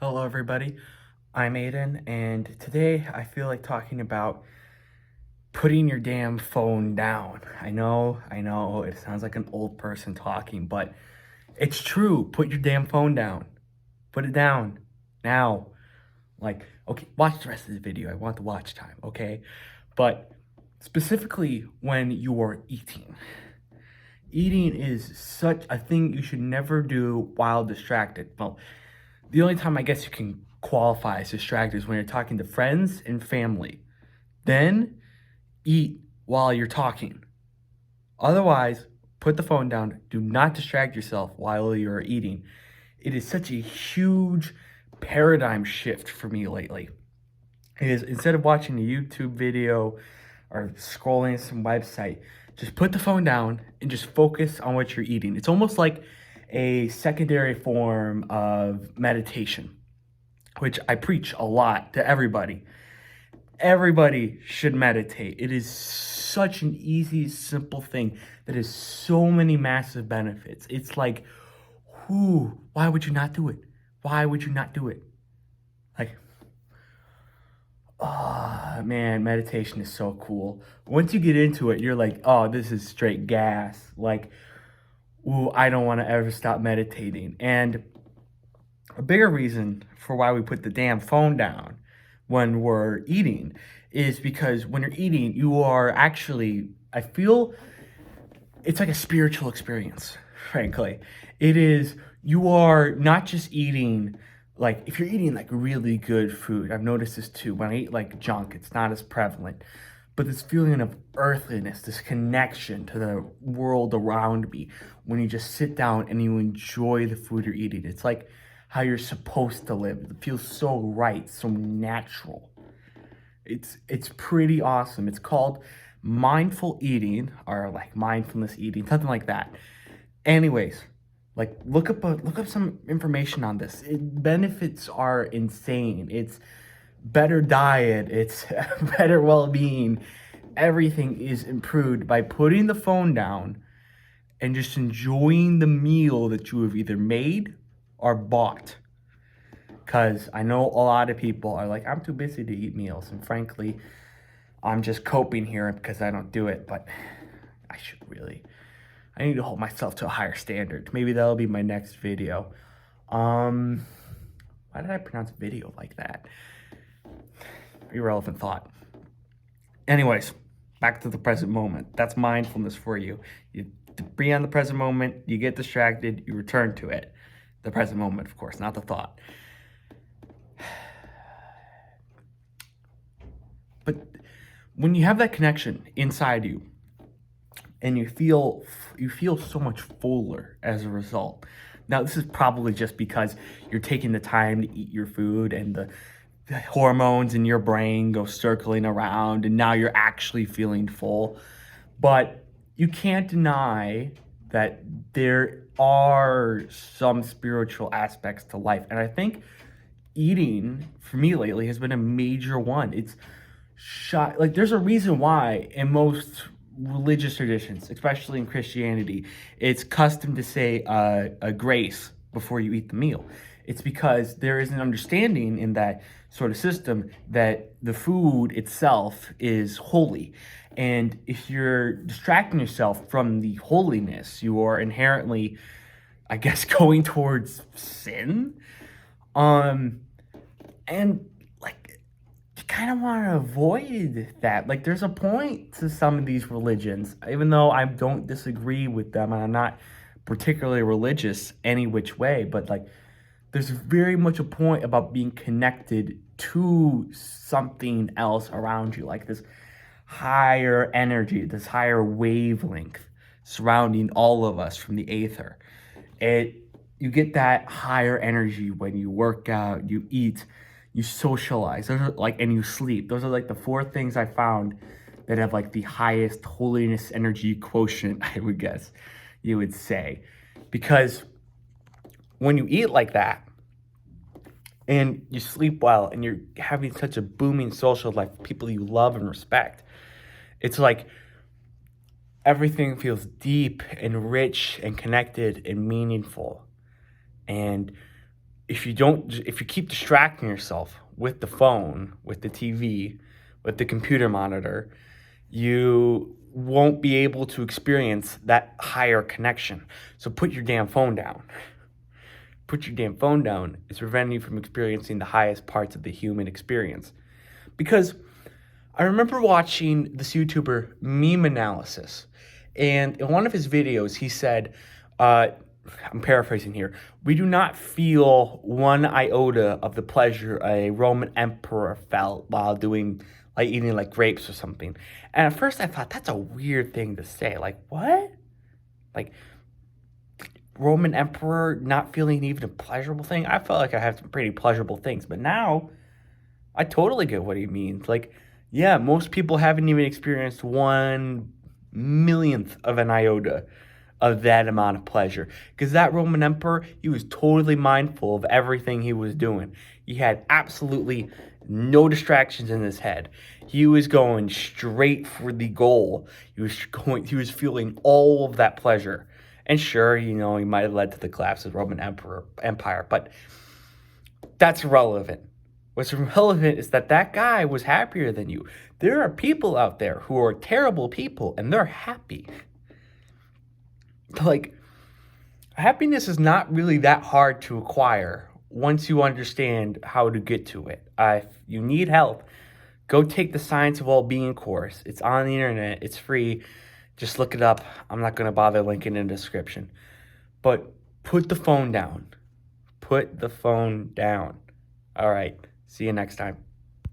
Hello, everybody. I'm Aiden, and today I feel like talking about putting your damn phone down. I know, it sounds like an old person talking, but it's true. Put your damn phone down. Put it down now. Like, okay, watch the rest of the video. I want the watch time, okay? But specifically when you are eating. Eating is such a thing you should never do while distracted. Well, the only time I guess you can qualify as distracted is when you're talking to friends and family. Then eat while you're talking. Otherwise, put the phone down. Do not distract yourself while you're eating. It is such a huge paradigm shift for me lately. It is instead of watching a YouTube video or scrolling some website, just put the phone down and just focus on what you're eating. It's almost like a secondary form of meditation, which I preach a lot to everybody. Everybody should meditate. It is such an easy, simple thing that has so many massive benefits. It's like, why would you not do it? Why would you not do it? Like, oh man, meditation is so cool. Once you get into it, you're like, oh, this is straight gas. Like, ooh, I don't want to ever stop meditating. And a bigger reason for why we put the damn phone down when we're eating is because when you're eating, you are actually, I feel it's like a spiritual experience, frankly. It is, you are not just eating, like, if you're eating like really good food, I've noticed this too. When I eat like junk, it's not as prevalent. But this feeling of earthliness, this connection to the world around me, when you just sit down and you enjoy the food you're eating, it's like how you're supposed to live. It feels so right, so natural. It's pretty awesome. It's called mindful eating or like mindfulness eating, something like that. Anyways, like look up some information on this. Benefits are insane. It's better diet, it's better well-being. Everything is improved by putting the phone down and just enjoying the meal that you have either made or bought. Because I know a lot of people are like, I'm too busy to eat meals. And frankly, I'm just coping here because I don't do it. But I should really, I need to hold myself to a higher standard. Maybe that'll be my next video. Um, why did I pronounce video like that? Irrelevant thought. Anyways, back to the present moment. That's mindfulness for you. You be on the present moment, you get distracted, you return to it. The present moment, of course, not the thought. But when you have that connection inside you and you feel so much fuller as a result. Now, this is probably just because you're taking the time to eat your food and the hormones in your brain go circling around and now you're actually feeling full. But you can't deny that there are some spiritual aspects to life. And I think eating for me lately has been a major one. It's shot like there's a reason why in most religious traditions, especially in Christianity, it's custom to say a grace before you eat the meal. It's because there is an understanding in that sort of system that the food itself is holy. And if you're distracting yourself from the holiness, you are inherently, I guess, going towards sin. Um, and like you kind of want to avoid that. Like there's a point to some of these religions, even though I don't disagree with them and I'm not particularly religious any which way, but like there's very much a point about being connected to something else around you, like this higher energy, this higher wavelength surrounding all of us from the aether. It You get that higher energy when you work out, you eat, you socialize, those are like, and you sleep. Those are like the four things I found that have like the highest holiness energy quotient, I would guess you would say. Because when you eat like that and you sleep well and you're having such a booming social life, people you love and respect, it's like everything feels deep and rich and connected and meaningful. And if you keep distracting yourself with the phone, with the TV, with the computer monitor, you won't be able to experience that higher connection. So put your damn phone down. Put your damn phone down. It's preventing you from experiencing the highest parts of the human experience. Because I remember watching this YouTuber Meme Analysis, and in one of his videos, he said, I'm paraphrasing here, we do not feel one iota of the pleasure a Roman emperor felt while eating like grapes or something. And at first I thought, that's a weird thing to say. Like, what? Like, Roman emperor not feeling even a pleasurable thing? I felt like I had some pretty pleasurable things, but now I totally get what he means. Like, yeah, most people haven't even experienced 1/1,000,000th of an iota of that amount of pleasure. Because that Roman emperor, he was totally mindful of everything he was doing. He had absolutely no distractions in his head. He was going straight for the goal. He was feeling all of that pleasure. And sure, he might have led to the collapse of the Roman Empire, but that's irrelevant. What's relevant is that guy was happier than you. There are people out there who are terrible people, and they're happy. Like, happiness is not really that hard to acquire once you understand how to get to it. If you need help, go take the Science of Well-Being course. It's on the internet. It's free. Just look it up. I'm not going to bother linking in the description. But put the phone down. Put the phone down. All right. See you next time.